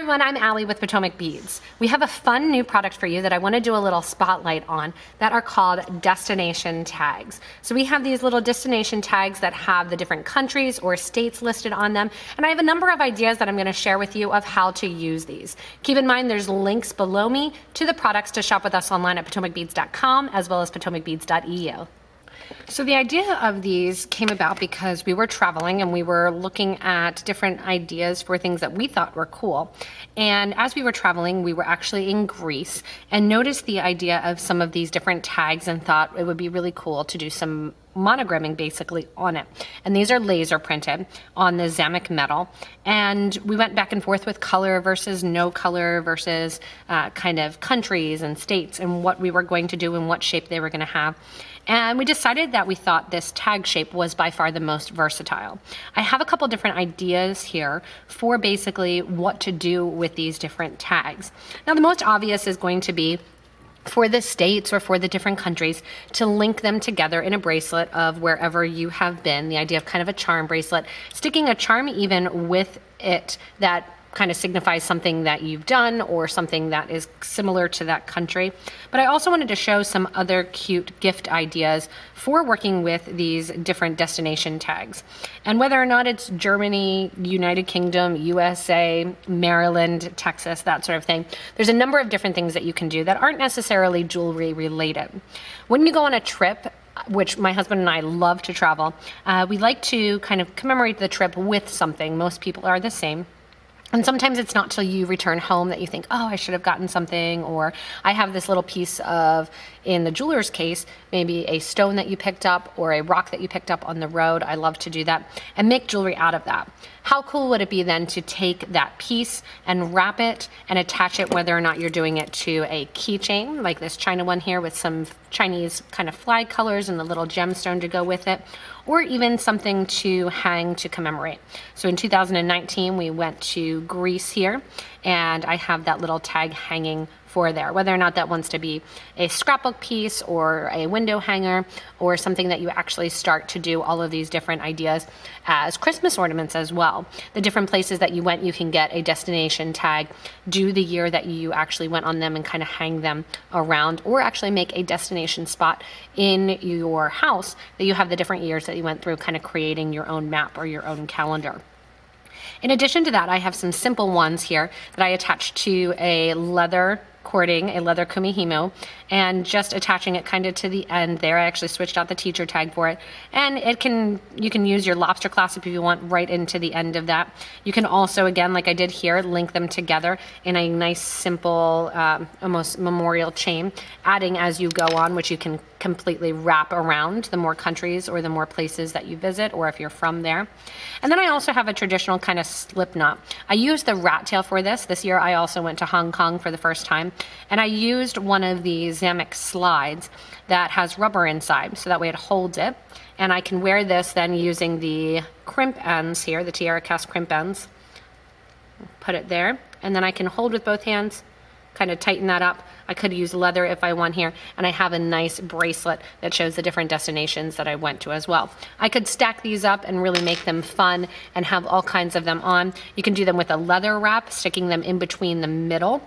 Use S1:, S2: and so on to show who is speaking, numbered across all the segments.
S1: everyone, I'm Allie with Potomac Beads. We have a fun new product for you that I want to do a little spotlight on that are called destination tags. So we have these little destination tags that have the different countries or states listed on them, and I have a number of ideas that I'm going to share with you of how to use these. Keep in mind there's links below me to the products to shop with us online at PotomacBeads.com as well as PotomacBeads.eu. So the idea of these came about because we were traveling and we were looking at different ideas for things that we thought were cool. And as we were traveling, we were actually in Greece and noticed the idea of some of these different tags and thought it would be really cool to do some monogramming basically on it. And these are laser printed on the Zamak metal. And we went back and forth with color versus no color versus kind of countries and states and what we were going to do and what shape they were going to have. And we decided that we thought this tag shape was by far the most versatile. I have a couple different ideas here for basically what to do with these different tags. Now the most obvious is going to be for the states or for the different countries to link them together in a bracelet of wherever you have been. The idea of kind of a charm bracelet, sticking a charm even with it that kind of signifies something that you've done or something that is similar to that country. But I also wanted to show some other cute gift ideas for working with these different destination tags. And whether or not it's Germany, United Kingdom, USA, Maryland, Texas, that sort of thing, there's a number of different things that you can do that aren't necessarily jewelry related. When you go on a trip, which my husband and I love to travel, we like to kind of commemorate the trip with something. Most people are the same. And sometimes it's not till you return home that you think, oh, I should have gotten something, or I have this little piece of, in the jeweler's case, maybe a stone that you picked up or a rock that you picked up on the road. I love to do that and make jewelry out of that. How cool would it be then to take that piece and wrap it and attach it, whether or not you're doing it to a keychain, like this China one here with some Chinese kind of flag colors and the little gemstone to go with it, or even something to hang to commemorate. So in 2019, we went to Greece here, and I have that little tag hanging for there, whether or not that wants to be a scrapbook piece or a window hanger or something that you actually start to do all of these different ideas as Christmas ornaments as well. The different places that you went, you can get a destination tag, do the year that you actually went on them and kind of hang them around, or actually make a destination spot in your house that you have the different years that you went through, kind of creating your own map or your own calendar. In addition to that, I have some simple ones here that I attached to a leather cording, a leather kumihimo, and just attaching it kind of to the end there. I actually switched out the teacher tag for it, and you can use your lobster clasp if you want right into the end of that. You can also, again, like I did here, link them together in a nice simple almost memorial chain, adding as you go on, which you can completely wrap around the more countries or the more places that you visit, or if you're from there. And then I also have a traditional kind of slip knot. I used the Rattail for this. This year I also went to Hong Kong for the first time, and I used one of the Zamak slides that has rubber inside, so that way it holds it. And I can wear this then using the crimp ends here, the tiara cast crimp ends. Put it there, and then I can hold with both hands, kind of tighten that up. I could use leather if I want here, and I have a nice bracelet that shows the different destinations that I went to as well. I could stack these up and really make them fun and have all kinds of them on. You can do them with a leather wrap, sticking them in between the middle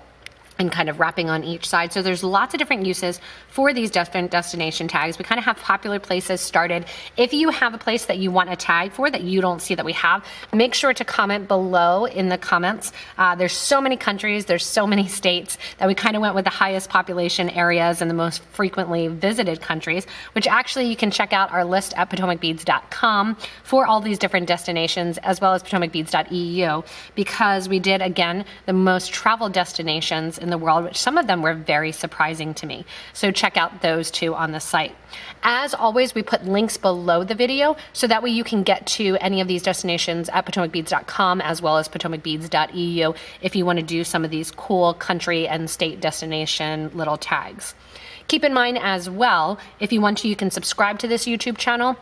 S1: and kind of wrapping on each side. So there's lots of different uses for these different destination tags. We kind of have popular places started. If you have a place that you want a tag for that you don't see that we have, make sure to comment below in the comments. There's so many countries, there's so many states that we kind of went with the highest population areas and the most frequently visited countries, which actually you can check out our list at PotomacBeads.com for all these different destinations, as well as PotomacBeads.eu, because we did, again, the most traveled destinations in the world, which some of them were very surprising to me. So check out those two on the site. As always, we put links below the video so that way you can get to any of these destinations at PotomacBeads.com as well as PotomacBeads.eu if you want to do some of these cool country and state destination little tags. Keep in mind as well, if you want to, you can subscribe to this YouTube channel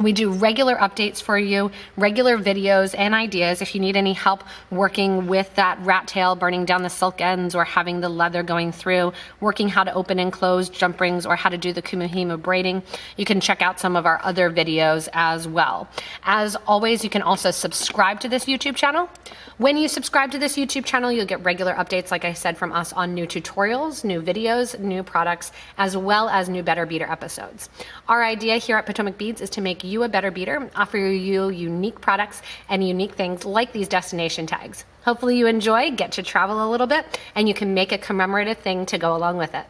S1: We do regular updates for you, regular videos and ideas. If you need any help working with that rat tail, burning down the silk ends or having the leather going through, working how to open and close jump rings or how to do the kumuhima braiding, you can check out some of our other videos as well. As always, you can also subscribe to this YouTube channel. When you subscribe to this YouTube channel, you'll get regular updates, like I said, from us on new tutorials, new videos, new products, as well as new Better Beader episodes. Our idea here at Potomac Beads is to make you a better beader, offer you unique products and unique things like these destination tags. Hopefully you enjoy, get to travel a little bit, and you can make a commemorative thing to go along with it.